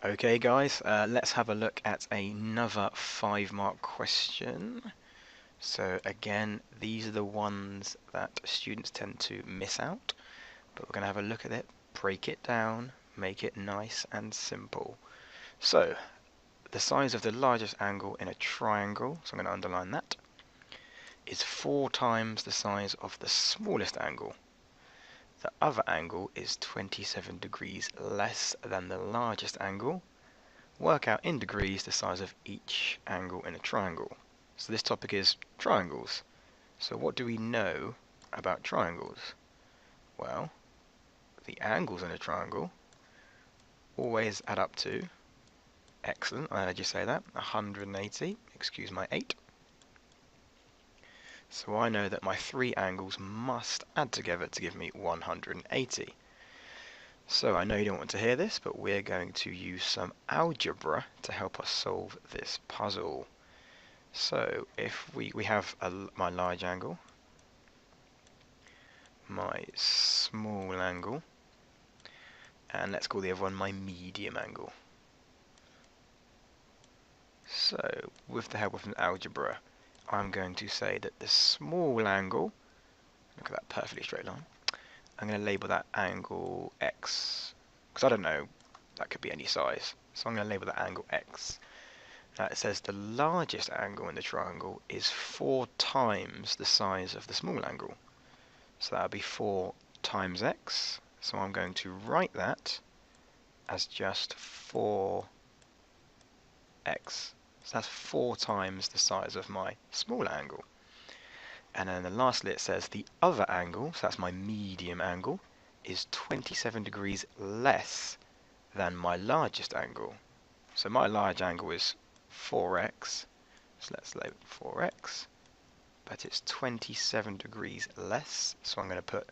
Okay guys, let's have a look at another 5-mark question. So again, these are the ones that students tend to miss out, but we're going to have a look at it, break it down, make it nice and simple. So, the size of the largest angle in a triangle, so I'm going to underline that, is 4 times the size of the smallest angle. The other angle is 27 degrees less than the largest angle. Work out in degrees the size of each angle in a triangle. So this topic is triangles. So what do we know about triangles? Well, the angles in a triangle always add up to, excellent, I heard you say that, 180, excuse my 8. So I know that my 3 angles must add together to give me 180. So I know you don't want to hear this, but we're going to use some algebra to help us solve this puzzle. So if we have my large angle, my small angle, and let's call the other one my medium angle. So with the help of an algebra, I'm going to say that the small angle, look at that perfectly straight line, I'm going to label that angle X, because I don't know, that could be any size, so I'm going to label that angle X. Now it says the largest angle in the triangle is 4 times the size of the small angle, so that would be 4 times X, so I'm going to write that as just 4X, so that's 4 times the size of my small angle. And then lastly it says the other angle, so that's my medium angle, is 27 degrees less than my largest angle. So my large angle is 4x, so let's label it 4x, but it's 27 degrees less, so I'm going to put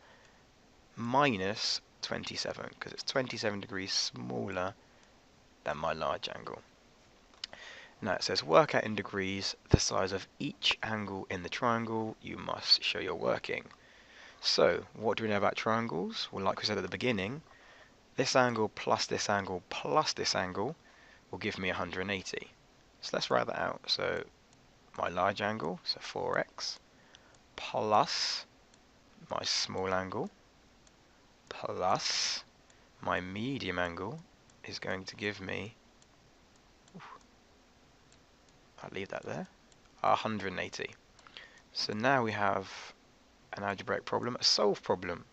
minus 27, because it's 27 degrees smaller than my large angle. Now it says work out in degrees the size of each angle in the triangle you must show you're working. So what do we know about triangles? Well, like we said at the beginning, this angle plus this angle plus this angle will give me 180. So let's write that out. So my large angle, so 4x, plus my small angle, plus my medium angle is going to give me, I'll leave that there, 180. So now we have an algebraic problem, a solve problem.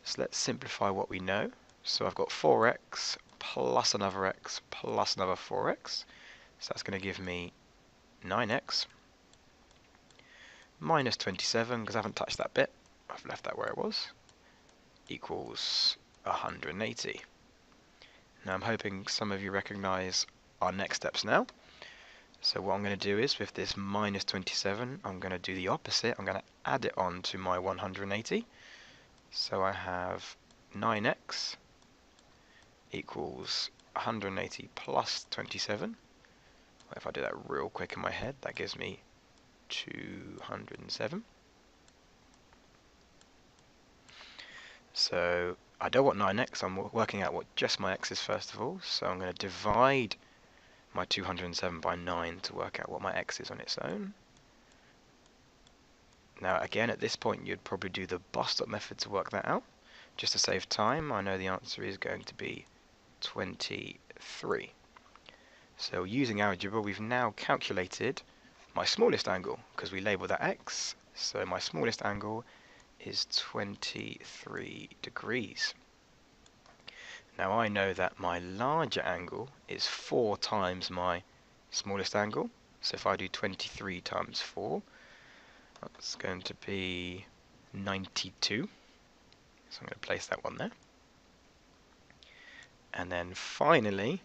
So let's simplify what we know. So I've got 4x plus another x plus another 4x. So that's going to give me 9x minus 27, because I haven't touched that bit, I've left that where it was, equals 180. Now I'm hoping some of you recognise our next steps now. So what I'm going to do is, with this minus 27, I'm going to do the opposite. I'm going to add it on to my 180. So I have 9x equals 180 plus 27. If I do that real quick in my head, that gives me 207. So I don't want 9x, I'm working out what just my x is first of all. So I'm going to divide my 207 by 9 to work out what my x is on its own. Now again, at this point you'd probably do the bus stop method to work that out. Just to save time, I know the answer is going to be 23. So using algebra, we've now calculated my smallest angle, because we label that x. So my smallest angle is 23 degrees. Now I know that my larger angle is 4 times my smallest angle. So if I do 23 times 4, that's going to be 92. So I'm going to place that one there. And then finally,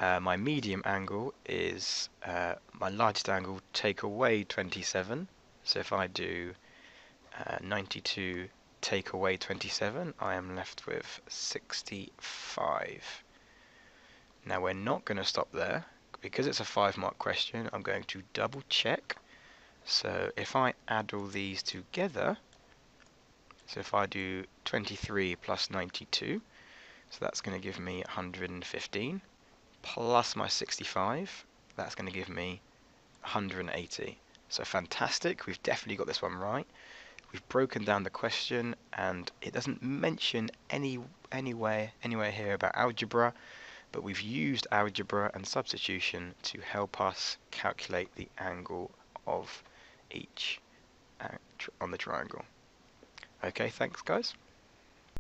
my medium angle is my largest angle take away 27. So if I do 92 take away 27, I am left with 65. Now we're not going to stop there. Because it's a 5-mark question, I'm going to double check. So if I add all these together, so if I do 23 plus 92, So that's going to give me 115 plus my 65. That's going to give me 180. So fantastic, we've definitely got this one right. We've broken down the question, and it doesn't mention anywhere here about algebra, but we've used algebra and substitution to help us calculate the angle of each on the triangle. Okay, thanks guys.